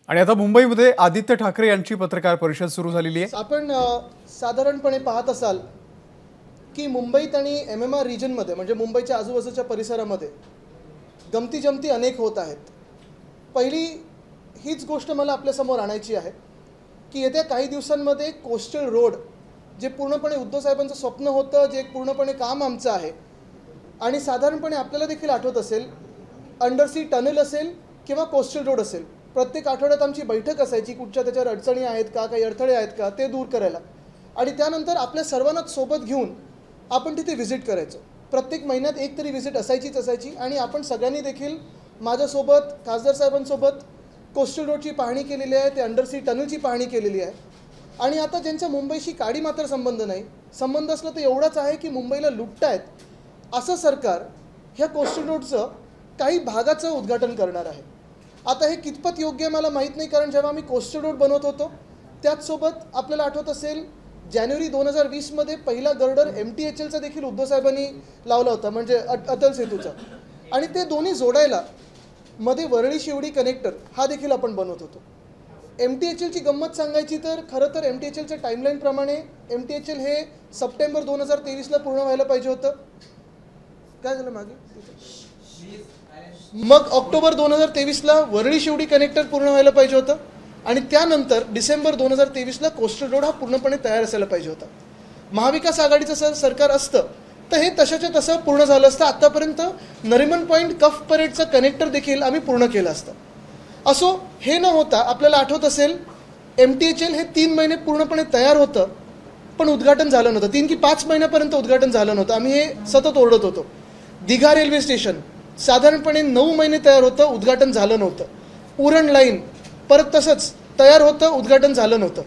आणि आता मुंबईमध्ये आदित्य ठाकरे यांची पत्रकार परिषद सुरू झालेली आहे। आपण साधारणपणे पाहत असाल की मुंबईत आणि MMR रिजनमध्ये म्हणजे मुंबईच्या आजूबाजूच्या परिसरामध्ये गमती जमती अनेक होत आहेत। पहिली हीच गोष्ट मला आपल्यासमोर आणायची आहे की येत्या काही दिवसांमध्ये कोस्टल रोड जे पूर्णपणे उद्धव साहेबांचं स्वप्न होतं, जे पूर्णपणे काम आमचं आहे आणि साधारणपणे आपल्याला देखील आठवत असेल अंडरसी टनल असेल किंवा कोस्टल रोड असेल, प्रत्येक आठवड्यात आमची बैठक असायची कुठच्या त्याच्यावर अडचणी आहेत का, काही अडथळे आहेत का ते दूर करायला आणि त्यानंतर आपल्या सर्वांनाच सोबत घेऊन आपण तिथे व्हिजिट करायचो। प्रत्येक महिन्यात एक तरी व्हिजिट असायची आणि आपण सगळ्यांनी देखील माझ्यासोबत खासदार साहेबांसोबत कोस्टल रोडची पाहणी केलेली आहे, ते अंडरसी टनलची पाहणी केलेली आहे आणि आता ज्यांचा मुंबईशी काडी मात्र संबंध नाही, संबंध असला तर एवढाच आहे की मुंबईला लुटतायत असं सरकार ह्या कोस्टल रोडचं काही भागाचं उद्घाटन करणार आहे। आता हे कितपत योग्य मला माहीत नाही, कारण जेव्हा आम्ही कोस्टल रोड बनवत होतो त्याचसोबत आपल्याला आठवत असेल जानेवारी 2020 मध्ये पहिला गर्डर MTHLचा देखील उद्धव साहेबांनी लावला होता, म्हणजे अटल सेतूचा, आणि ते दोन्ही जोडायला मध्ये वरळी शिवडी कनेक्टर हा देखील आपण बनवत होतो। MTHLची गंमत सांगायची तर खरं तर MTHLच्या टाईमलाईन प्रमाणे MTHL हे सप्टेंबर 2023ला पूर्ण व्हायला पाहिजे होतं। काय झालं मागे? मग ऑक्टोबर 2023ला वरळी शिवडी कनेक्टर पूर्ण व्हायला पाहिजे होतं आणि त्यानंतर डिसेंबर 2023ला कोस्टल रोड हा पूर्णपणे तयार असायला पाहिजे होता। महाविकास आघाडीचं सरकार असतं तर हे तशाच्या तसं पूर्ण झालं असतं। आतापर्यंत नरिमन पॉईंट कफ परेडचं कनेक्टर देखील आम्ही पूर्ण केलं असतं। असो, हे न होता आपल्याला आठवत असेल MTHL हे 3 महिने पूर्णपणे तयार होतं पण उद्घाटन झालं नव्हतं। 3 की 5 महिन्यापर्यंत उद्घाटन झालं नव्हतं। आम्ही हे सतत ओरडत होतो। दिघा रेल्वे स्टेशन साधारणपणे 9 महिने तयार होतं, उद्घाटन झालं नव्हतं। उरण लाईन परत तसंच तयार होतं, उद्घाटन झालं नव्हतं।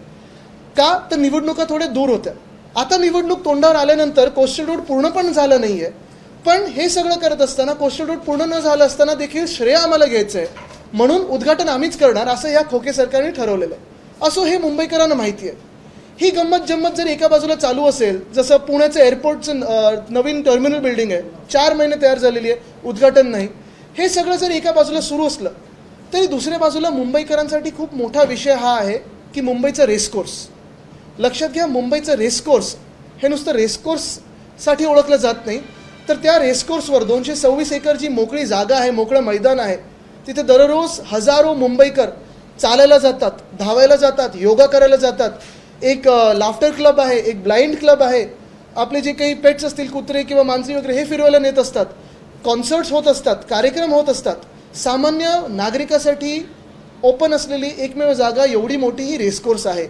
का तर निवडणुका थोड्या दूर होत्या। आता निवडणूक तोंडावर आल्यानंतर कोस्टल रोड पूर्ण पण झालं नाही आहे, पण हे सगळं करत असताना कोस्टल रोड पूर्ण न झालं असताना देखील श्रेय आम्हाला घ्यायचं आहे, म्हणून उद्घाटन आम्हीच करणार असं या खोके सरकारने ठरवलेलं आहे। असो, हे मुंबईकरांना माहिती आहे। ही गंमत जम्मत जर एका बाजूला चालू असेल, जसं पुण्याचं एअरपोर्टचं नवीन टर्मिनल बिल्डिंग आहे, 4 महिने तयार झालेली आहे, उद्घाटन नाही, हे सगळं जर एका बाजूला सुरू असलं तरी दुसऱ्या बाजूला मुंबईकरांसाठी खूप मोठा विषय हा आहे की मुंबईचं रेसकोर्स। लक्षात घ्या, मुंबईचं रेसकोर्स हे नुसतं रेसकोर्ससाठी ओळखलं जात नाही, तर त्या रेसकोर्सवर 226 एकर जी मोकळी जागा आहे, मोकळं मैदान आहे, तिथे दररोज हजारो मुंबईकर चालायला जातात, धावायला जातात, योगा करायला जातात। एक लाफ्टर क्लब आहे, एक ब्लाइंड क्लब आहे, आपले जे काही पेट्स असतील कुत्रे किंवा मांजरी वगैरे हे फिरवायला नेत असतात, कॉन्सर्ट्स होत असतात, कार्यक्रम होत असतात। सामान्य नागरिकासाठी ओपन असलेली एकमेव जागा एवढी मोठी ही रेसकोर्स आहे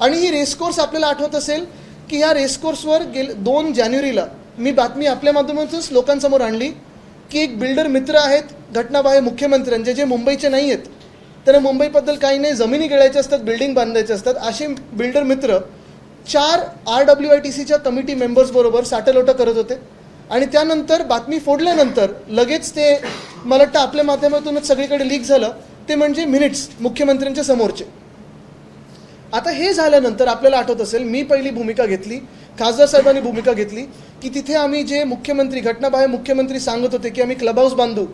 आणि ही रेसकोर्स आपल्याला आठवत असेल की ह्या रेसकोर्सवर 2 जानेवारीला मी बातमी आपल्या माध्यमातूनच लोकांसमोर आणली की एक बिल्डर मित्र आहेत घटनाबाह्य मुख्यमंत्र्यांचे, जे मुंबईचे नाही आहेत, तर मुंबईबद्दल काही नाही, जमिनी गिळायच्या असतात, बिल्डिंग बांधायचे असतात, असे बिल्डर मित्र 4 RWITCच्या कमिटी मेंबर्सबरोबर साटलोटं करत होते आणि त्यानंतर बातमी फोडल्यानंतर लगेच ते मला वाटतं आपल्या माध्यमातूनच सगळीकडे लीक झालं, ते म्हणजे मिनिट्स मुख्यमंत्र्यांच्या समोरचे। आता हे झाल्यानंतर आपल्याला आठवत असेल मी पहिली भूमिका घेतली, खासदार साहेबांनी भूमिका घेतली की तिथे आम्ही जे मुख्यमंत्री घटनाबाह्य मुख्यमंत्री सांगत होते की आम्ही क्लब हाऊस बांधू,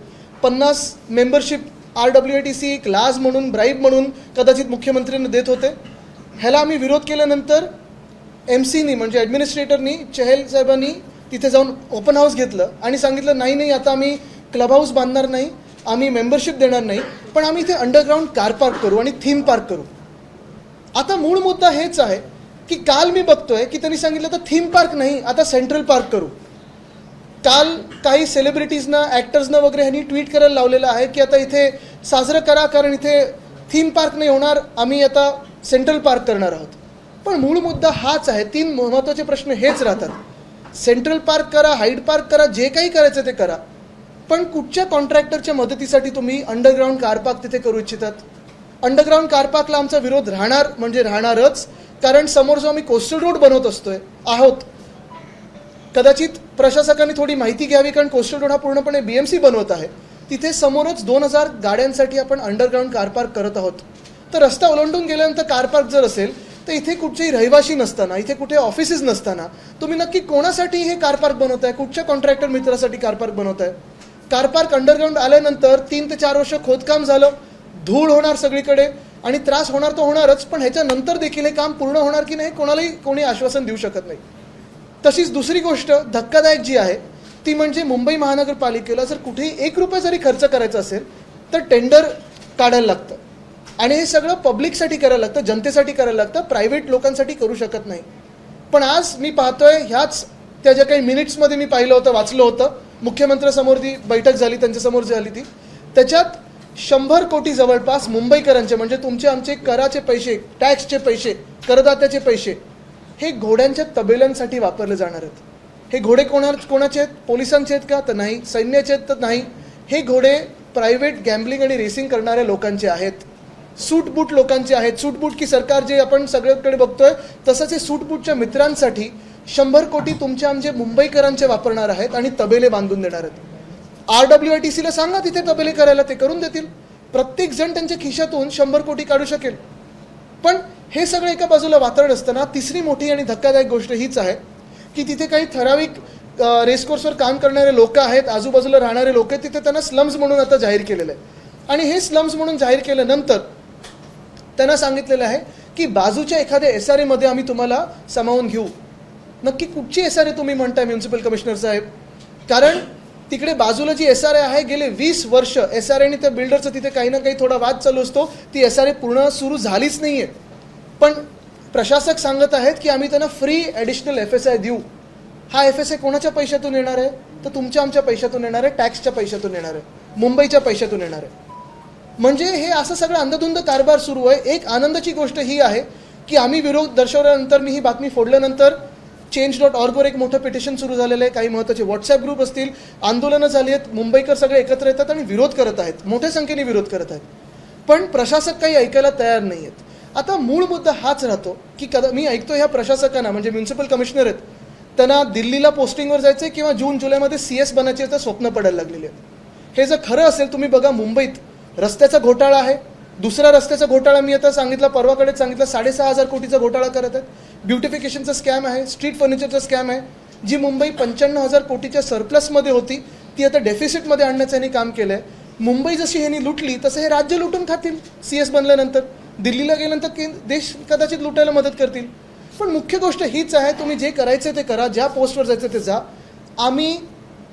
50 मेंबरशिप RWITC एक लाज म्हणून, ब्राईब म्हणून कदाचित मुख्यमंत्र्यांना देत होते, ह्याला आम्ही विरोध केल्यानंतर MCनी म्हणजे ॲडमिनिस्ट्रेटरनी चहल साहेबांनी तिथे जाऊन ओपन हाऊस घेतलं आणि सांगितलं नाही आता आम्ही क्लब हाऊस बांधणार नाही, आम्ही मेंबरशिप देणार नाही, पण आम्ही इथे अंडरग्राऊंड कार पार्क करू आणि थीम पार्क करू। आता मूळ मुद्दा हेच आहे की काल मी बघतोय की त्यांनी सांगितलं तर थीम पार्क नाही, आता सेंट्रल पार्क करू। काल काही सेलिब्रिटीजना, ॲक्टर्सना वगैरे ह्यांनी ट्विट करायला लावलेलं आहे की आता इथे साजरं करा, कारण इथे थीम पार्क नाही होणार, आम्ही आता सेंट्रल पार्क करणार आहोत। पण मूळ मुद्दा हाच आहे, 3 महत्त्वाचे प्रश्न हेच राहतात। सेंट्रल पार्क करा, हाईड पार्क करा, जे काही करायचं ते करा, पण कुठच्या कॉन्ट्रॅक्टरच्या मदतीसाठी तुम्ही अंडरग्राऊंड कार पार्क तिथे करू इच्छितात? अंडरग्राऊंड कार पार्कला आमचा विरोध राहणार म्हणजे राहणारच, कारण समोर जो आम्ही कोस्टल रोड बनवत आहोत, कदाचित प्रशासकांनी थोडी माहिती घ्यावी, कारण कोस्टल रोड हा पूर्णपणे BMC बनवत आहे, तिथे समोरच 2000 गाड्यांसाठी आपण अंडरग्राऊंड कार पार्क करत आहोत। तर रस्ता ओलांडून गेल्यानंतर कार पार्क जर असेल तर इथे कुठचेही रहिवासी नसताना, इथे कुठे ऑफिसेस नसताना तुम्ही नक्की कोणासाठी हे कार पार्क बनवताय, कुठच्या कॉन्ट्रॅक्टर मित्रासाठी कार पार्क बनवताय? कार पार्क अंडरग्राऊंड आल्यानंतर 3 ते 4 वर्ष खोदकाम झालं, धूळ होणार सगळीकडे आणि त्रास होणार तर होणारच, पण ह्याच्यानंतर देखील हे काम पूर्ण होणार की नाही कोणी आश्वासन देऊ शकत नाही. तशीच दुसरी गोष्ट धक्कादायक जी आहे ती म्हणजे मुंबई महानगरपालिकेला जर कुठेही 1 रुपया जरी खर्च करायचा असेल तर टेंडर काढायला लागतं आणि हे सगळं पब्लिकसाठी करायला लागतं, जनतेसाठी करायला लागतं, प्रायव्हेट लोकांसाठी करू शकत नाही. पण आज मी पाहतोय ह्याच त्या ज्या काही मिनिट्समध्ये मी पाहिलं होतं, वाचलं होतं, मुख्यमंत्र्यांसमोर ती बैठक झाली, त्यांच्यासमोर झाली ती, त्याच्यात 100 कोटी जवळपास मुंबईकरांचे म्हणजे तुमचे आमचे कराचे पैसे, टॅक्सचे पैसे, करदात्याचे पैसे हे घोड्यांच्या तबेल्यांसाठी वापरले जाणार आहेत. हे घोडे कोणाचे आहेत? पोलिसांचे आहेत का? तर नाही. सैन्याचे आहेत तर नाही. हे घोडे प्रायव्हेट गॅम्बलिंग आणि रेसिंग करणाऱ्या लोकांचे आहेत, सूटबूट लोकांचे आहेत. सूटबूट की सरकार जे आपण सगळ्यांकडे बघतोय तसंच हे सूटबूटच्या मित्रांसाठी 100 कोटी तुमचे आमचे मुंबईकरांचे वापरणार आहेत आणि तबेले बांधून देणार आहेत. RWITCला सांगा तिथे तबेले करायला, ते करून देतील. प्रत्येक जण त्यांच्या खिशातून 100 कोटी काढू शकेल. पण हे सगळं एका बाजूला वातावरण असताना तिसरी मोठी आणि धक्कादायक गोष्ट हीच आहे की तिथे काही ठराविक रेसकोर्सवर काम करणारे लोक आहेत, आजूबाजूला राहणारे लोक आहेत, तिथे त्यांना स्लम्स म्हणून आता जाहीर केलेलं आहे. आणि हे स्लम्स म्हणून जाहीर केल्यानंतर त्यांना सांगितलेलं आहे की बाजूच्या एखाद्या SRA मध्ये आम्ही तुम्हाला सामावून घेऊ. नक्की कुठची SRA तुम्ही म्हणताय म्युन्सिपल कमिशनर साहेब? कारण तिकडे बाजूला जी SRA आहे गेले 20 वर्ष SRA आणि त्या बिल्डरचं तिथे काही ना काही थोडा वाद चालू असतो, ती SRA पूर्ण सुरू झालीच नाही आहे. पण प्रशासक सांगत आहेत की आम्ही त्यांना फ्री ॲडिशनल FSI देऊ. हा FSI कोणाच्या पैशातून येणार आहे? तर तुमच्या आमच्या पैशातून येणार आहे, टॅक्सच्या पैशातून येणार आहे, मुंबईच्या पैशातून येणार आहे. म्हणजे हे असं सगळं अंधधुंद कारभार सुरू आहे. एक आनंदाची गोष्ट ही आहे की आम्ही विरोध दर्शवल्यानंतर, मी ही बातमी फोडल्यानंतर Change.org वर एक मोठं पिटिशन सुरू झालेलं आहे, काही महत्त्वाचे व्हॉट्सॲप ग्रुप असतील, आंदोलनं झाली आहेत, मुंबईकर सगळे एकत्र येतात आणि विरोध करत आहेत, मोठ्या संख्येने विरोध करत आहेत. पण प्रशासक काही ऐकायला तयार नाही आहेत. आता मूळ मुद्दा हाच राहतो की मी ऐकतो ह्या प्रशासकांना म्हणजे म्युन्सिपल कमिशनर आहेत, त्यांना दिल्लीला पोस्टिंगवर जायचं आहे किंवा जून-जुलैमध्ये CS बनायचे तर स्वप्न पडायला लागलेले आहेत. हे जर खरं असेल, तुम्ही बघा मुंबईत रस्त्याचा घोटाळा आहे, दुसरा रस्त्याचा घोटाळा मी आता सांगितला, परवाकडेच सांगितलं, 6,500 कोटीचा घोटाळा करत आहेत. ब्युटिफिकेशनचा स्कॅम आहे, स्ट्रीट फर्निचरचा स्कॅम आहे. जी मुंबई 55,000 कोटीच्या सरप्लसमध्ये होती ती आता डेफिसिटमध्ये आणण्याचं यांनी काम केलं आहे. मुंबई जशी ह्यांनी लुटली तसं हे राज्य लुटून खातील CS बनल्यानंतर. दिल्लीला गेल्यानंतर देश कदाचित लुटायला मदत करतील. पण मुख्य गोष्ट हीच आहे, तुम्ही जे करायचं ते करा, ज्या पोस्टवर जायचं ते जा. आम्ही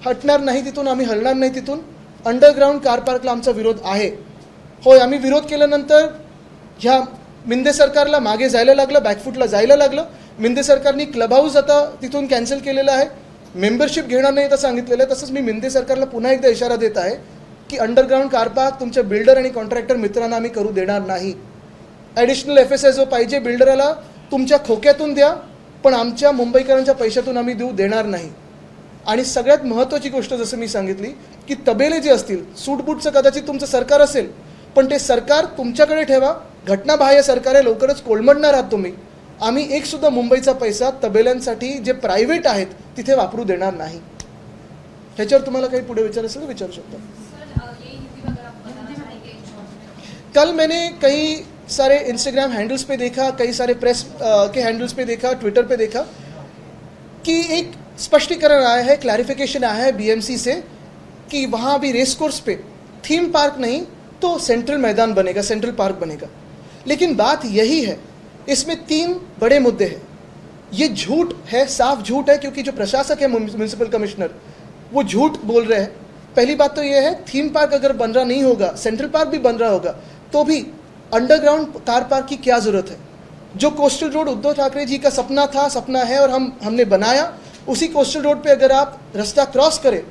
हटणार नाही तिथून, आम्ही हलणार नाही तिथून. अंडरग्राऊंड कार पार्कला आमचा विरोध आहे. होय, आम्ही विरोध केल्यानंतर ह्या मिंदे सरकारला मागे जायला लागलं, बॅकफूटला जायला लागलं. मिंदे सरकारनी क्लब हाऊस आता तिथून कॅन्सल केलेलं आहे, मेंबरशिप घेणार नाही असं सांगितलेलं आहे. तसंच मी मिंदे सरकारला पुन्हा एकदा इशारा देत आहे की अंडरग्राऊंड कार पार्क तुमच्या बिल्डर आणि कॉन्ट्रॅक्टर मित्रांना आम्ही करू देणार नाही. ॲडिशनल FSI जो पाहिजे बिल्डरला तुमच्या खोक्यातून द्या, पण आमच्या मुंबईकरांच्या पैशातून आम्ही देणार नाही. आणि सगळ्यात महत्त्वाची गोष्ट जसं मी सांगितली की तबेले जे असतील, सूटबूटचं कदाचित तुमचं सरकार असेल, पण ते सरकार तुमच्याकडे ठेवा. घटनाबाह्य सरकार आहे, लवकरच कोलमडणार आहात तुम्ही. आम्ही एकसुद्धा मुंबईचा पैसा तबेल्यांसाठी जे प्रायव्हेट आहेत तिथे वापरू देणार नाही. ह्याच्यावर तुम्हाला काही पुढे विचार असेल तर विचारू शकता. कल मैंने कई सारे इंस्टाग्राम हैंडल्स पे देखा, कई सारे प्रेस के हैंडल्स पे देखा, ट्विटर पे देखा कि एक स्पष्टीकरण आया है, क्लैरिफिकेशन आया है BMC से कि वहाँ अभी रेस कोर्स पे थीम पार्क नहीं तो सेंट्रल मैदान बनेगा, सेंट्रल पार्क बनेगा. लेकिन बात यही है, इसमें 3 बड़े मुद्दे हैं. ये झूठ है, साफ झूठ है, क्योंकि जो प्रशासक है म्युनिसिपल कमिश्नर वो झूठ बोल रहे हैं. पहली बात तो ये है, थीम पार्क अगर बन रहा नहीं होगा, सेंट्रल पार्क भी बन रहा होगा, तो भी अंडरग्राउंड कार पार्क की क्या ज़रूरत है? जो कोस्टल रोड उद्धव ठाकरे जी का सपना था, सपना है और हमने बनाया, उसी कोस्टल रोड पे अगर आप रास्ता क्रॉस करें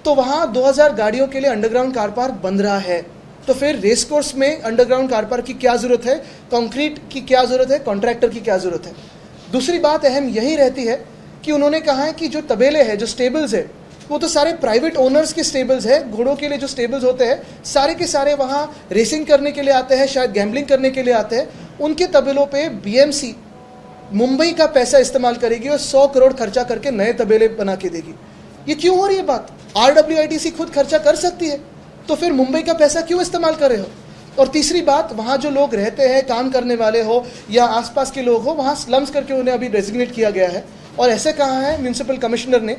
तो वहाँ 2000 गाड़ियों के लिए अंडरग्राउंड कार पार्क बन रहा है. तो फिर रेस कोर्स में अंडरग्राउंड कार पार्क की क्या ज़रूरत है? कंक्रीट की क्या ज़रूरत है? कॉन्ट्रैक्टर की क्या ज़रूरत है? दूसरी बात अहम यही रहती है कि उन्होंने कहा है कि जो तबेले हैं, जो स्टेबल्स है, वो तो सारे प्राइवेट ओनर्स के स्टेबल्स है. घोड़ों के लिए जो स्टेबल्स होते हैं सारे के सारे वहाँ रेसिंग करने के लिए आते हैं, शायद गैम्बलिंग करने के लिए आते हैं. उनके तबेलों पे BMC मुंबई का पैसा इस्तेमाल करेगी और 100 करोड़ खर्चा करके नए तबेले बना के देगी. ये क्यों हो रही है बात? RWITC खुद खर्चा कर सकती है, तो फिर मुंबई का पैसा क्यों इस्तेमाल कर रहे हो? और तीसरी बात, वहाँ जो लोग रहते हैं, काम करने वाले हो या आसपास के लोग हो, वहाँ स्लम्स करके उन्हें अभी डेजिग्नेट किया गया है. और ऐसे कहा है म्यूनसिपल कमिश्नर ने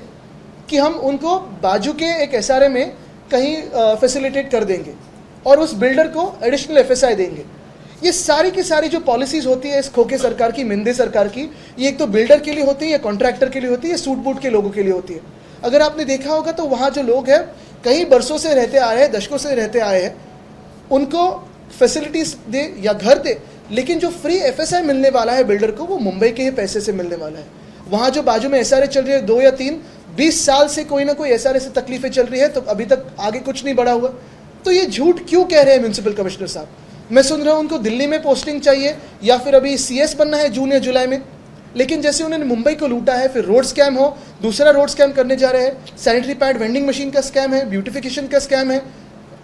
कि हम उनको बाजू के एक SRA में कहीं फैसिलिटेट कर देंगे. और उस बिल्डर को एडिशनल FSI देंगे। ये सारी की सारी जो पॉलिसीज होती है इस खोखे सरकार की, मिंदे सरकार की, ये एक तो बिल्डर के लिए होती है, कॉन्ट्रैक्टर के लिए होती है, सूट बूट के लोगों के लिए होती है। अगर आपने देखा होगा तो वहाँ जो लोग हैं कई बरसों से रहते आए हैं, दशकों से रहते आए हैं, उनको फैसिलिटीज दे या घर दे, लेकिन जो फ्री FSI मिलने वाला है बिल्डर को वो मुंबई के ही पैसे से मिलने वाला है। वहाँ जो बाजू में SRA चल रही है 2 या 3 20 साल से कोई ना कोई SRA से तकलीफें चल रही है, तो अभी तक आगे कुछ नहीं बढ़ा हुआ। तो ये झूठ क्यों कह रहे हैं म्यूनसिपल कमिश्नर साहब? मैं सुन रहा हूँ उनको दिल्ली में पोस्टिंग चाहिए या फिर अभी CS बनना है जून या जुलाई में, लेकिन जैसे उन्होंने मुंबई को लूटा है, फिर रोड स्कैम हो, दूसरा रोड स्कैम करने जा रहे हैं, सैनिटरी पैड वेंडिंग मशीन का स्कैम है, ब्यूटिफिकेशन का स्कैम है,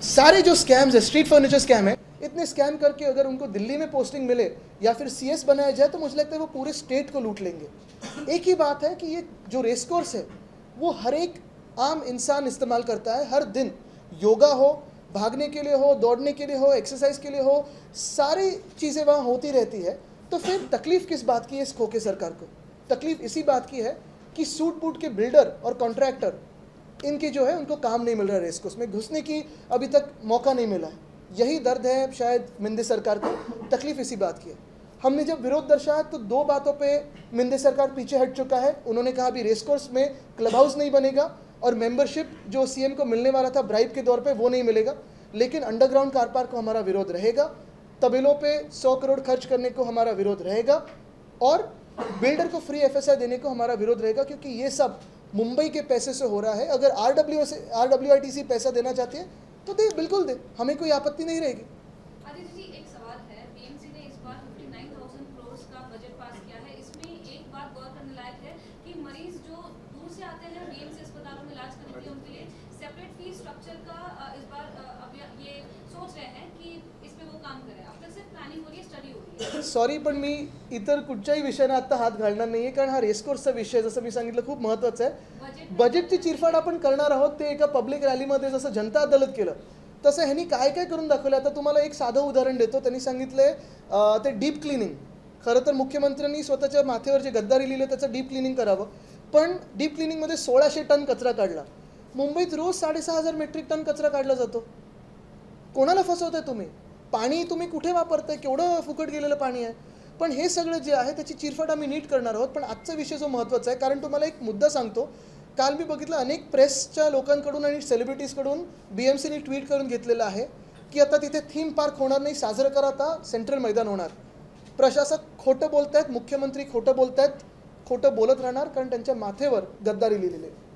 सारे जो स्कैम्स है, स्ट्रीट फर्नीचर स्कैम है, इतने स्कैम करके अगर उनको दिल्ली में पोस्टिंग मिले या फिर CS बनाया जाए तो मुझे लगता है वो पूरे स्टेट को लूट लेंगे। एक ही बात है कि ये जो रेस कोर्स है वो हर एक आम इंसान इस्तेमाल करता है, हर दिन, योगा हो, भागने के लिए हो, दौड़ने के लिए हो, एक्सरसाइज के लिए हो, सारी चीज़ें वहाँ होती रहती है। तो फिर तकलीफ किस बात की है इस खोखे सरकार को? तकलीफ इसी बात की है कि सूट बूट के बिल्डर और कॉन्ट्रैक्टर, इनके जो है उनको काम नहीं मिल रहा है, रेस कोर्स में घुसने की अभी तक मौका नहीं मिला है। यही दर्द है शायद मिंदे सरकार को, तकलीफ इसी बात की है। हमने जब विरोध दर्शाया तो 2 बातों पे मिंदे सरकार पीछे हट चुका है। उन्होंने कहा अभी रेस कोर्स में क्लब हाउस नहीं बनेगा और मेंबरशिप जो CM को मिलने वाला था ब्राइब के तौर पे वो नहीं मिलेगा, लेकिन अंडरग्राउंड कार पार्क को हमारा विरोध रहेगा, तबेलों पे 100 करोड़ खर्च करने को हमारा विरोध रहेगा और बिल्डर को फ्री FSI देने को हमारा विरोध रहेगा, क्योंकि ये सब मुंबई के पैसे से हो रहा है। अगर RWITC पैसा देना चाहती है तो दे, बिल्कुल दे, हमें कोई आपत्ति नहीं रहेगी। आदित्य जी, एक सवाल है, BMC ने इस बार 59,000 करोड़ का बजट पास किया है। इसमें एक बात गौर करने लायक है कि मरीज जो दूर से आते हैं BMC अस्पतालों में इलाज करने के लिए, उनके लिए सेपरेट फी स्ट्रक्चर का इस बार अब ये सोच रहे हैं कि इस पे वो काम करें। अब तक सिर्फ प्लॅनिंग हो रही है, स्टडी हो रही है। सॉरी, पण मी इतर कुठच्याही विषयाने आता हात घालणार नाहीये, कारण हा रेसकोर्सचा विषय जसं मी सांगितलं खूप महत्त्वाचा आहे। बजेटची चिरफाड आपण करणार आहोत, ते एका पब्लिक रॅलीमध्ये जसं जनता अदालत केलं तसं ह्यांनी काय काय करून दाखवलं। आता तुम्हाला एक साधं उदाहरण देतो। त्यांनी सांगितलंय ते डीप क्लिनिंग, खरं तर मुख्यमंत्र्यांनी स्वतःच्या माथेवर जे गद्दारी लिहिलं त्याचं डीप क्लिनिंग करावं, पण डीप क्लिनिंगमध्ये 1600 टन कचरा काढला। मुंबईत रोज 6,500 मेट्रिक टन कचरा काढला जातो। कोणाला फसवताय तुम्ही? पाणी तुम्ही कुठे वापरताय? केवढं फुकट गेलेलं पाणी आहे। पण हे सगळं जे आहे त्याची चिरफाड आम्ही नीट करणार आहोत। पण आजचा विषय जो महत्त्वाचा आहे, कारण तुम्हाला एक मुद्दा सांगतो, काल मी बघितलं अनेक प्रेसच्या लोकांकडून आणि सेलिब्रिटीजकडून BMCने ट्विट करून घेतलेलं आहे की आता तिथे थीम पार्क होणार नाही, साजरं करा, आता सेंट्रल मैदान होणार। प्रशासक खोटं बोलत आहेत, मुख्यमंत्री खोटं बोलत आहेत, खोटं बोलत राहणार, कारण त्यांच्या माथेवर गद्दारी लिहिलेली आहे।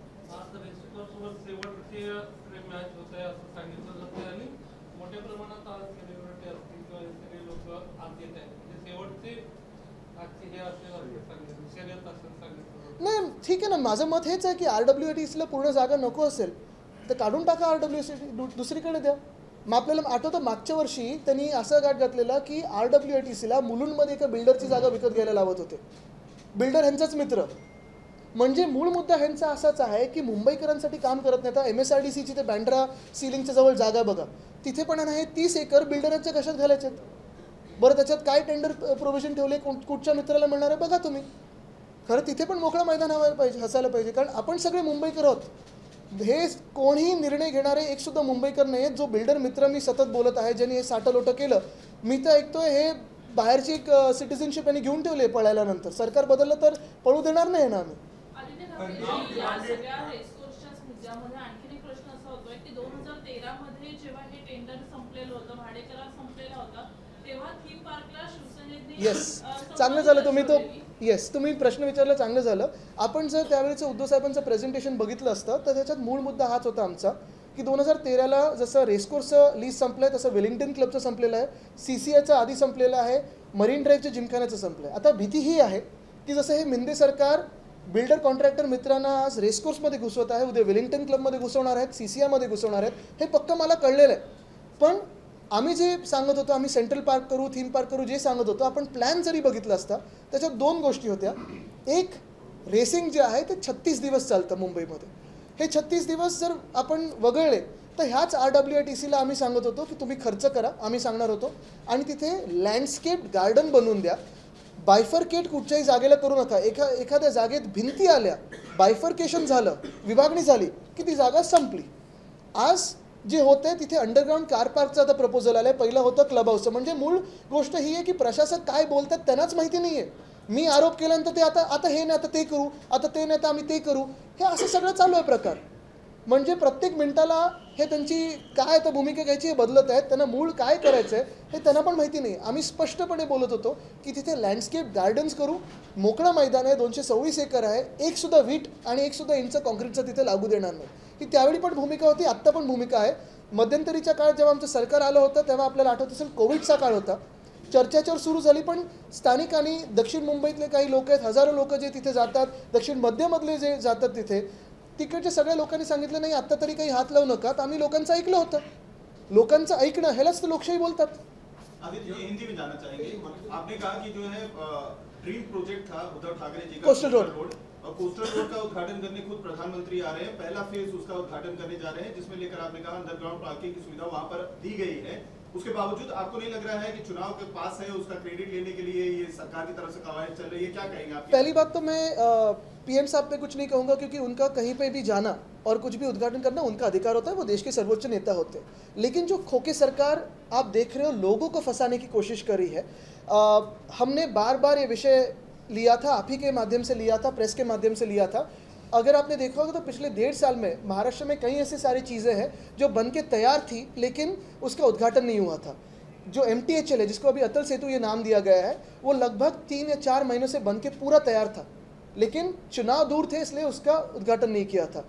नाही, ठीक आहे ना, माझं मत हेच आहे की RWITCला पूर्ण जागा नको असेल तर काढून टाका, RWITC दुसरीकडे द्या। मग आपल्याला आठवतं मागच्या वर्षी त्यांनी असा गाठ घातलेला की RWITCला मुलुंडमध्ये एका बिल्डरची जागा विकत घ्यायला लावत होते। बिल्डर ह्यांचाच मित्र। म्हणजे मूळ मुद्दा ह्यांचा असाच आहे की मुंबईकरांसाठी काम करत नाही। आता MSRDCची ते बँड्रा सिलिंगच्या जवळ जागा बघा, तिथे पण आहे 30 एकर बिल्डरांच्या कशात घालायचे। बरं, त्याच्यात काय टेंडर प्रोव्हिजन ठेवले, कुठच्या मित्राला मिळणार आहे बघा तुम्ही। खरं तिथे पण मोकळं मैदान हवायला पाहिजे, हसायला पाहिजे, कारण आपण सगळे मुंबईकर आहोत। हे कोणीही निर्णय घेणारे एक सुद्धा मुंबईकर नाही आहेत। जो बिल्डर मित्र मी सतत बोलत आहे, ज्यांनी हे साठलोटं केलं, मी तर ऐकतोय हे बाहेरची एक सिटिझनशिप यांनी घेऊन ठेवली पळायला, नंतर सरकार बदललं तर पळू देणार नाही ना आम्ही। आणखीन एक प्रश्न असा होतोय की 2013 मध्ये जेव्हा हे टेंडर संपलेलं होतं, भाडे करार संपलेला होता, तेव्हा थीम पार्कला शिवसेनेने येस, चांगलं झालं तुम्ही तो, येस, तुम्ही प्रश्न विचारला, चांगलं झालं। आपण जर त्यावेळेचं उद्धव साहेबांचं प्रेझेंटेशन बघितलं असतं तर त्याच्यात मूळ मुद्दा हाच होता आमचा की 2013ला जसं रेसकोर्सचं लीज संपलं आहे तसं वेलिंग्टन क्लबचं संपलेलं आहे, CCIचं आधी संपलेलं आहे, मरीन ड्राईव्हच्या जिमखान्याचं संपलं आहे। आता भीती ही आहे की जसं हे मिंदे सरकार बिल्डर कॉन्ट्रॅक्टर मित्रांना आज रेसकोर्समध्ये घुसवत आहे, उद्या वेलिंग्टन क्लबमध्ये घुसवणार आहेत, CCIमध्ये घुसवणार आहेत, हे पक्का मला कळलेलं आहे। पण आम्ही जे सांगत होतो, आम्ही सेंट्रल पार्क करू, थीम पार्क करू, जे सांगत होतो, आपण प्लॅन जरी बघितला असता त्याच्यात 2 गोष्टी होत्या। एक, रेसिंग जे आहे ते 36 दिवस चालतं मुंबईमध्ये। हे 36 दिवस जर आपण वगळले तर ह्याच RWITCला आम्ही सांगत होतो की तुम्ही खर्च करा, आम्ही सांगणार होतो, आणि तिथे लँडस्केप गार्डन बनवून द्या। बायफर्केट कुठच्याही जागेला करू नका। एखाद्या जागेत भिंती आल्या, बायफर्केशन झालं, विभागणी झाली की ती जागा संपली। आज जे होते तिथे अंडरग्राऊंड कार पार्कचं आता प्रपोजल आलं आहे, पहिलं होतं क्लब हाऊसचं. म्हणजे मूळ गोष्ट ही आहे की प्रशासक काय बोलतात त्यांनाच माहिती नाही आहे. मी आरोप केल्यानंतर ते आता हे नाही, आता ते करू, आता ते नाही, तर आम्ही ते करू, हे असं सगळं चालू आहे प्रकार. म्हणजे प्रत्येक मिनिटाला हे त्यांची काय आता भूमिका घ्यायची हे बदलत आहेत. त्यांना मूळ काय करायचं आहे हे त्यांना पण माहिती नाही. आम्ही स्पष्टपणे बोलत होतो की तिथे लँडस्केप गार्डन्स करू, मोकळं मैदान आहे, 226 एकर आहे, एकसुद्धा वीट आणि एकसुद्धा इंच कॉन्क्रीटचं तिथे लागू देणार नाही. ही त्यावेळी पण भूमिका होती, आत्ता पण भूमिका आहे. मध्यंतरीच्या काळात जेव्हा आमचं सरकार आलं होतं तेव्हा आपल्याला आठवत असेल कोविडचा काळ होता, चर्चेवर सुरू झाली, पण स्थानिकांनी दक्षिण मुंबईतले काही लोक आहेत, हजारो लोक जे तिथे जातात, दक्षिण मध्यमधले जे जातात तिथे, तिकडच्या सगळ्या लोकांनी सांगितलं नाही आत्ता तरी काही हात लावू नका. आम्ही लोकांचं ऐकलं होतं. लोकांचं ऐकणं ह्यालाच तर लोकशाही बोलतात. हिंदी में जाना चाहेंगे. आपने कहा कि जो है ड्रीम प्रोजेक्ट था उद्धव ठाकरे जी का कोस्टल रोड और कोस्टल रोड का उद्घाटन करने खुद प्रधानमंत्री आ रहे हैं. पहला फेज उसका उद्घाटन करने जा रहे हैं, जिसमें लेकर आपने कहा अंडरग्राउंड पार्किंग की सुविधा वहां पर दी गई है. उसके बावजूद आपको नहीं लग रहा है कि चुनाव के पास है, उसका क्रेडिट लेने के लिए ये सरकार की तरफ से कवायद चल रही है? क्या कहेंगे आप? पहली बात तो मैं पीएम साहब पे कुछ नहीं कहूँगा, क्योंकि उनका कहीं पे भी जाना और कुछ भी उद्घाटन करना उनका अधिकार होता है, वो देश के सर्वोच्च नेता होते हैं. लेकिन जो खोके सरकार आप देख रहे हो लोगों को फंसाने की कोशिश करी है. हमने बार बार ये विषय लिया था, आप ही के माध्यम से लिया था, प्रेस के माध्यम से लिया था. अगर आपने देखा होगा तो पिछले 1.5 साल में महाराष्ट्र में कई ऐसी सारी चीज़ें हैं जो बन के तैयार थी लेकिन उसका उद्घाटन नहीं हुआ था. जो MTHL है, जिसको अभी अटल सेतु ये नाम दिया गया है, वो लगभग 3 या 4 महीनों से बन के पूरा तैयार था, लेकिन चुनाव दूर थे इसलिए उसका उद्घाटन नहीं किया था.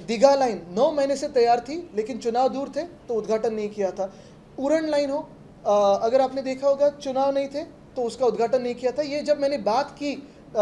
दीघा लाइन 9 महीने से तैयार थी लेकिन चुनाव दूर थे तो उद्घाटन नहीं किया था. उड़न लाइन हो, अगर आपने देखा होगा चुनाव नहीं थे तो उसका उद्घाटन नहीं किया था. ये जब मैंने बात की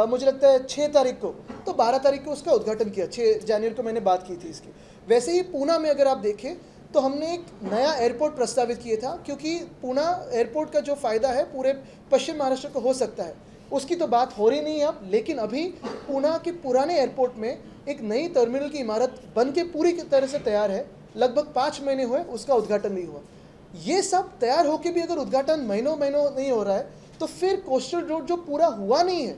मुझे लगता है 6 तारीख को, तो 12 तारीख को उसका उद्घाटन किया. 6 जनवरी को मैंने बात की थी इसकी. वैसे ही पूना में अगर आप देखें तो हमने एक नया एयरपोर्ट प्रस्तावित किया था, क्योंकि पूना एयरपोर्ट का जो फ़ायदा है पूरे पश्चिम महाराष्ट्र को हो सकता है, उसकी तो बात हो रही नहीं है अब. लेकिन अभी पूना के पुराने एयरपोर्ट में एक नई टर्मिनल की इमारत बन के पूरी तरह से तैयार है. लगभग 5 महीने हुए उसका उद्घाटन नहीं हुआ. ये सब तैयार होकर भी अगर उद्घाटन महीनों नहीं हो रहा है तो फिर कोस्टल रोड जो पूरा हुआ नहीं है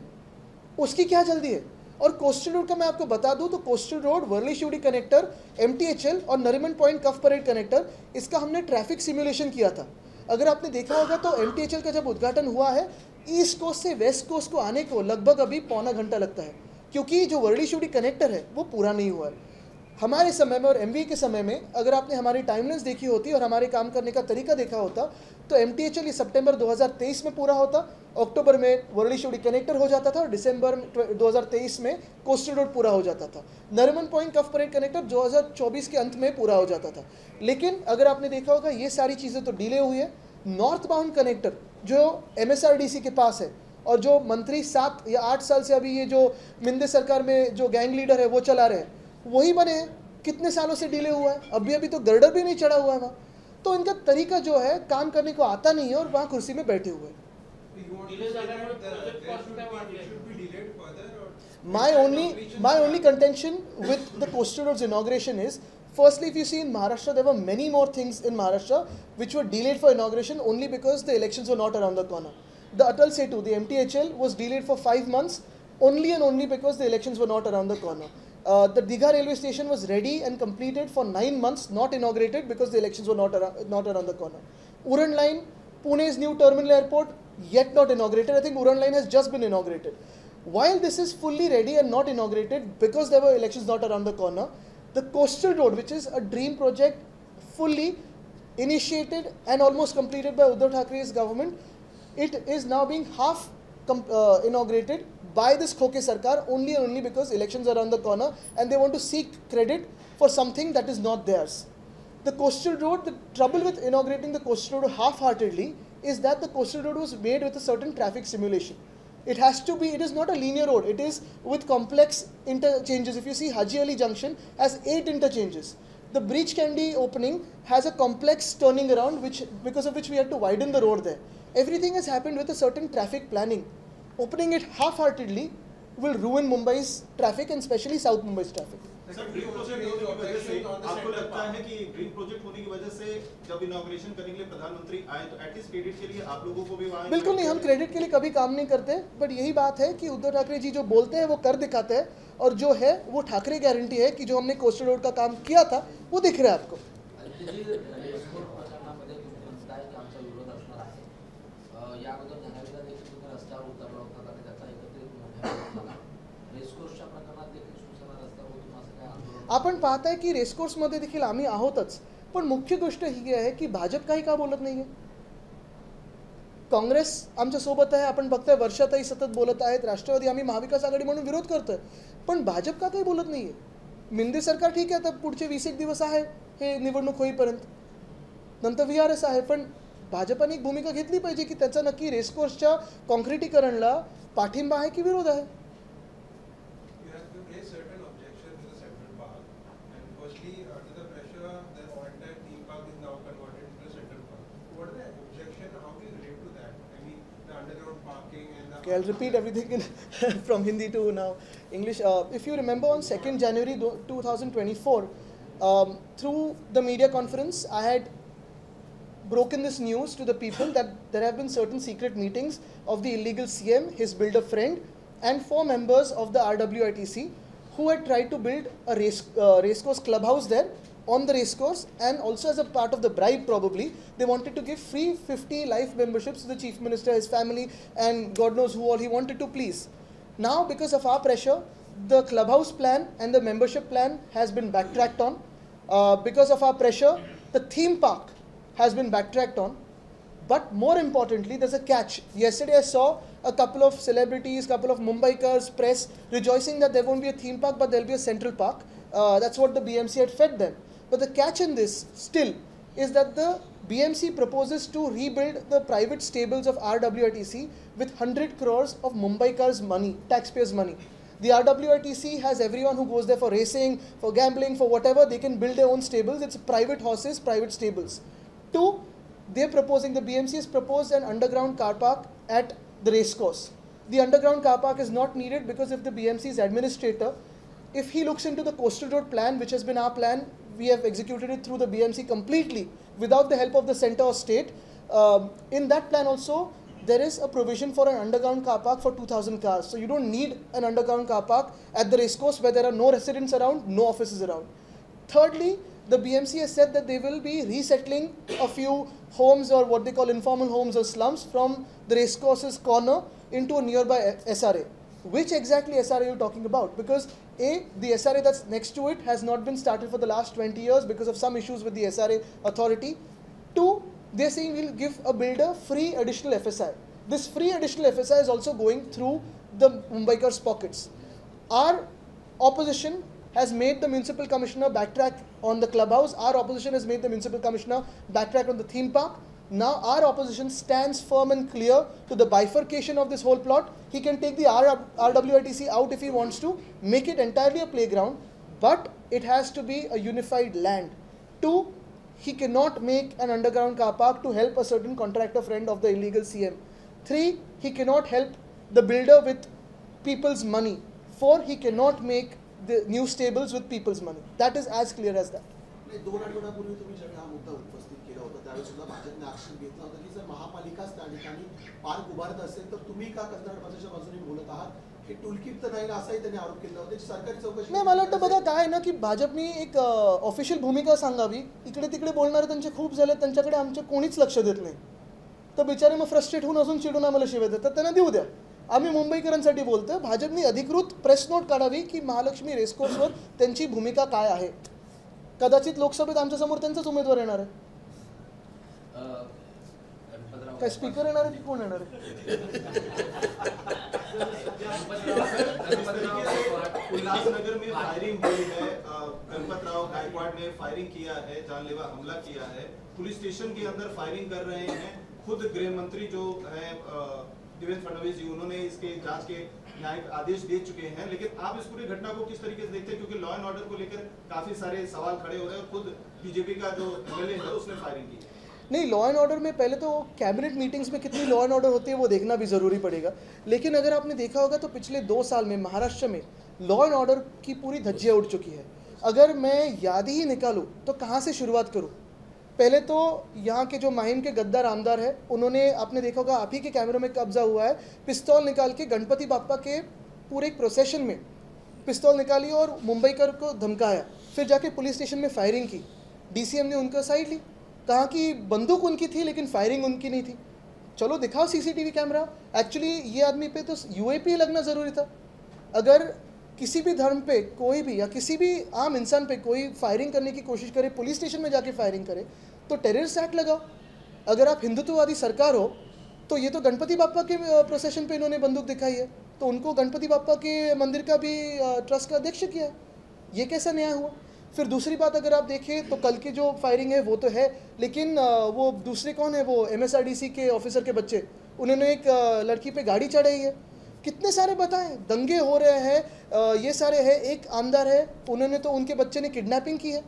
उसकी क्या जल्दी है. और कोस्टल रोड का मैं आपको बता दूं तो coastal road Worli Sewri connector, MTHL और Nariman Point Cuff Parade connector, इसका हमने ट्रैफिक सिमुलेशन किया था. अगर आपने देखा होगा तो MTHL का जब उद्घाटन हुआ है, ईस्ट कोस्ट से वेस्ट कोस्ट को आने को लगभग अभी पौना घंटा लगता है, क्योंकि जो वर्ली शिवड़ी कनेक्टर है वो पूरा नहीं हुआ है. हमारे समय में और MVA के समय में अगर आपने हमारी टाइमलाइंस देखी होती और हमारे काम करने का तरीका देखा होता तो MTHL सितंबर 2023 में पूरा होता, अक्टूबर में वर्ली शिवड़ी कनेक्टर हो जाता था और दिसंबर 2023 में कोस्टल रोड पूरा हो जाता था. Nariman Point Cuff Parade connector 2024 के अंत में पूरा हो जाता था. लेकिन अगर आपने देखा होगा ये सारी चीज़ें तो डिले हुई है. नॉर्थ बाउंड कनेक्टर जो MSRDC के पास है और जो मंत्री 7 या 8 साल से अभी ये जो मिंदे सरकार में जो गैंग लीडर है वो चला रहे हैं, वही बने हैं. कितने सालों से डिले हुआ है, अभी तो गर्डर भी नहीं चढ़ा हुआ है वहाँ. तो इनका तरीका जो है काम करने को आता नहीं है और वहाँ कुर्सी में बैठे हुए हैं. My only contention with the coastal roads inauguration is, firstly, if you see in Maharashtra, there were many more things in Maharashtra which were delayed for inauguration only because the elections were not around the corner. The Atal Setu, the MTHL, was delayed for 5 months only and only because the elections were not around the corner. The Digha railway station was ready and completed for 9 months, not inaugurated because the elections were not around the corner. Uran line, Pune's new terminal airport, yet not inaugurated. I think Uran line has just been inaugurated. While this is fully ready and not inaugurated because there were elections not around the corner, the coastal road, which is a dream project, fully initiated and almost completed by Uddhav Thackeray's government, it is now being half inaugurated by this Khoke Sarkar only and only because elections are around the corner and they want to seek credit for something that is not theirs. The coastal road, the trouble with inaugurating the coastal road half-heartedly is that the coastal road was made with a certain traffic simulation. It has to be, it is not a linear road, it is with complex interchanges. If you see Haji Ali Junction has 8 interchanges. The Breach Candy opening has a complex turning around because of which we had to widen the road there. Everything has happened with a certain traffic planning. Opening it half-heartedly will ruin Mumbai's traffic and especially South Mumbai's traffic. Sir dream project होने की वजह से आपको लगता है कि dream project होने की वजह से जब इनॉग्रेशन करने के लिए प्रधानमंत्री आए तो एटलीस्ट क्रेडिट के लिए आप लोगों को भी वहां बिल्कुल नहीं, हम क्रेडिट के लिए कभी काम नहीं करते, बट यही बात है कि उद्धव ठाकरे जी जो बोलते हैं वो कर दिखाते हैं और जो है वो ठाकरे गारंटी है कि जो हमने कोस्टल रोड का काम किया था वो दिख रहा है आपको. जी रेसकोर्स प्रकरणामध्ये तुम्ही म्हणताय की आमचा विरोध असणार आहे, या अगोदर धारावीला देखील तुम्ही रस्त्यावर उतरला होता आणि त्याचा एकत्रित मोठा विरोध झाला. रेसकोर्सच्या प्रकरणात देखील शिवसेना रस्त्यावर उतरून असं काय आंदोलन आपण पाहताय की रेसकोर्समध्ये देखील आम्ही आहोतच, पण मुख्य गोष्ट ही आहे की भाजप काही का बोलत नाही आहे. काँग्रेस आमच्या सोबत आहे, आपण बघताय वर्षातही सतत बोलत आहेत. राष्ट्रवादी आम्ही महाविकास आघाडी म्हणून विरोध करतोय, पण भाजप का काही बोलत नाही आहे. मिंदे सरकार ठीक आहे, आता पुढचे 20 दिवस आहे हे निवडणूक होईपर्यंत, नंतर VRS आहे, पण भाजपाने एक भूमिका घेतली पाहिजे की त्याचा नक्की रेसकोर्सच्या कॉन्क्रिटीकरणला पाठिंबा आहे की विरोध आहे. Okay, I'll repeat everything from Hindi to now English. If you remember, on 2nd January 2024, through the media conference, I had broken this news to the people that there have been certain secret meetings of the illegal CM, his builder friend, and 4 members of the RWITC who had tried to build a racecourse clubhouse there on the racecourse, and also as a part of the bribe probably, they wanted to give free 50 life memberships to the Chief Minister, his family, and God knows who all he wanted to please. Now, because of our pressure, the clubhouse plan and the membership plan has been backtracked on. Because of our pressure, the theme park has been backtracked on. But more importantly, there's a catch. Yesterday I saw a couple of celebrities, couple of Mumbaikars, press, rejoicing that there won't be a theme park, but there'll be a central park. That's what the BMC had fed them. But the catch in this still is that the BMC proposes to rebuild the private stables of RWITC with 100 crores of Mumbaikars' money, taxpayers' money. The RWITC has everyone who goes there for racing, for gambling, for whatever. They can build their own stables. It's private horses, private stables. 2, they're proposing, the BMC has proposed an underground car park at the racecourse. The underground car park is not needed because if the BMC's administrator, if he looks into the Coastal Road plan, which has been our plan, we have executed it through the BMC completely without the help of the centre or state. In that plan also, there is a provision for an underground car park for 2,000 cars. So you don't need an underground car park at the racecourse where there are no residents around, no offices around. Thirdly, the BMC has said that they will be resettling a few homes or what they call informal homes or slums from the racecourse's corner into a nearby SRA. Which exactly SRA are you talking about? Because A, the SRA that's next to it has not been started for the last 20 years because of some issues with the SRA authority. 2, they're saying we'll give a builder free additional FSI. This free additional FSI is also going through the Mumbaikars' pockets. Our opposition has made the municipal commissioner backtrack on the clubhouse. Our opposition has made the municipal commissioner backtrack on the theme park. Now our opposition stands firm and clear to the bifurcation of this whole plot. He can take the RWITC out if he wants to, make it entirely a playground, but it has to be a unified land. 2, he cannot make an underground car park to help a certain contractor friend of the illegal CM. 3, he cannot help the builder with people's money. 4, he cannot make the new stables with people's money. That is as clear as that. 2 आठवड्यापूर्वी तुम्ही जेव्हा हा मुद्दा उपस्थित केला होता त्यावेळेस सुद्धा भाजपने ऍक्शन घेतला होता की जर महापालिकाच त्या ठिकाणी पार्क उभारत असेल तर तुम्ही का कंत्राट बाजाराच्या बाजूने बोलत आहात, हे टूलकिट तर नाही असाही त्यांनी आरोप केला होता. सरकारी चौकशी नाही, मला वाटतं बघा काय ना की भाजपने एक ऑफिशियल भूमिका सांगावी. इकडे तिकडे बोलणारे त्यांचे खूप झाले, त्यांच्याकडे आमचे कोणीच लक्ष देत नाही. तर बिचारे मग फ्रस्ट्रेट होऊन अजून चिडून आम्हाला शिवाय देतात, त्यांना देऊ द्या. आम्ही मुंबईकरांसाठी बोलतोय. भाजपने अधिकृत प्रेस नोट काढावी की महालक्ष्मी रेसकोर्सवर त्यांची भूमिका काय आहे. कदाचित लोकसभेत आमच्यासमोर त्यांचाच उमेदवार येणार आहे. काय स्पीकर येणार आहे की कोण येणार आहे? उल्लासनगर में फायरिंग हुई है, गणपतराव गायकवाड़ ने फायरिंग किया है, जानलेवा हमला किया है, पुलिस स्टेशन के अंदर फायरिंग कर रहे हैं. खुद गृह मंत्री जो है देवेंद्र फडणवीस जी, उन्होंने इसके जांच के न्यायिक आदेश दे चुके हैं. लेकिन आप इस पूरी घटना को किस तरीके से देखते हैं, क्योंकि लॉ एंड ऑर्डर को लेकर काफी सारे सवाल खड़े हो रहे हैं. खुद बीजेपी का जो एमएलए है उसने फायरिंग की. नहीं, लॉ एंड ऑर्डर में पहले तो कैबिनेट मीटिंग्स में कितनी लॉ एंड ऑर्डर होती है वो देखना भी ज़रूरी पड़ेगा. लेकिन अगर आपने देखा होगा तो पिछले 2 साल में महाराष्ट्र में लॉ एंड ऑर्डर की पूरी धज्जियाँ उड़ चुकी है. अगर मैं याद ही निकालूँ तो कहाँ से शुरुआत करूँ. पहले तो यहाँ के जो माहिम के गद्दार आमदार है, उन्होंने, आपने देखा होगा आप ही के कैमरे में कब्जा हुआ है, पिस्तौल निकाल के गणपति बाप्पा के पूरे एक प्रोसेशन में पिस्तौल निकाली और मुंबईकर को धमकाया. फिर जाके पुलिस स्टेशन में फायरिंग की. डीसीएम ने उनका साइड ली, कहा कि बंदूक उनकी थी लेकिन फायरिंग उनकी नहीं थी। चलो दिखाओ सीसीटीवी कैमरा। एक्चुअली ये आदमी पे तो यूएपी लगना ज़रूरी था। अगर किसी भी धर्म पे कोई भी या किसी भी आम इंसान पे कोई फायरिंग करने की कोशिश करे, पुलिस स्टेशन में जाके फायरिंग करे, तो टेररिस्ट एक्ट लगाओ। अगर आप हिंदुत्ववादी सरकार हो तो ये तो गणपति बापा के प्रोसेशन पे इन्होंने बंदूक दिखाई है, तो उनको गणपति बापा के मंदिर का भी ट्रस्ट का अध्यक्ष किया है। ये कैसा न्याय हुआ? फिर दूसरी बात अगर आप देखें तो कल की जो फायरिंग है वो तो है, लेकिन वो दूसरे कौन है, वो एमएसआरडीसी के ऑफिसर के बच्चे, उन्होंने एक लड़की पे गाड़ी चढ़ाई है। कितने सारे बताएं, दंगे हो रहे हैं, ये सारे हैं। एक आमदार है, उन्होंने तो उनके बच्चे ने किडनैपिंग की है,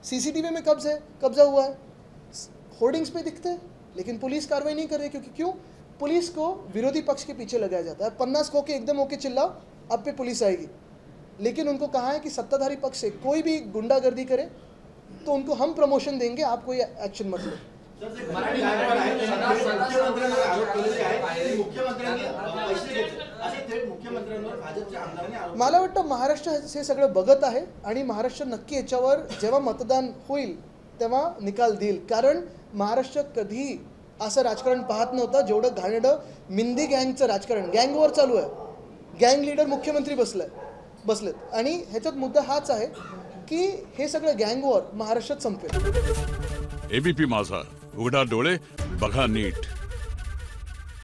सीसीटीवी में कब्जा हुआ है, होर्डिंग्स पे दिखते हैं, लेकिन पुलिस कार्रवाई नहीं कर रही। क्योंकि क्यों? पुलिस को विरोधी पक्ष के पीछे लगाया जाता है। 50 खो के एकदम होके चिल्लाओ, अब पे पुलिस आएगी। लेकिन उनको कहा है कि सत्ताधारी पक्ष से कोई भी गुंडागर्दी करे तो उनको हम प्रमोशन देंगे, आप कोई एक्शन मत लो। मला वाटतं महाराष्ट्र हे सगळं बघत आहे आणि महाराष्ट्र नक्की याच्यावर जेव्हा मतदान होईल तेव्हा निकाल देईल। कारण महाराष्ट्र कधी असं राजकारण पाहत नव्हतं जेवढं घाणेरडं मिंदी गँगचं राजकारण, गँग वॉर चालू आहे, गँग लीडर मुख्यमंत्री बसलेत आणि ह्याच्यात मुद्दा हाच आहे की हे सगळं गँग वॉर महाराष्ट्रात संपेल। एबीपी माझा, उघडा डोळे बघा नीट।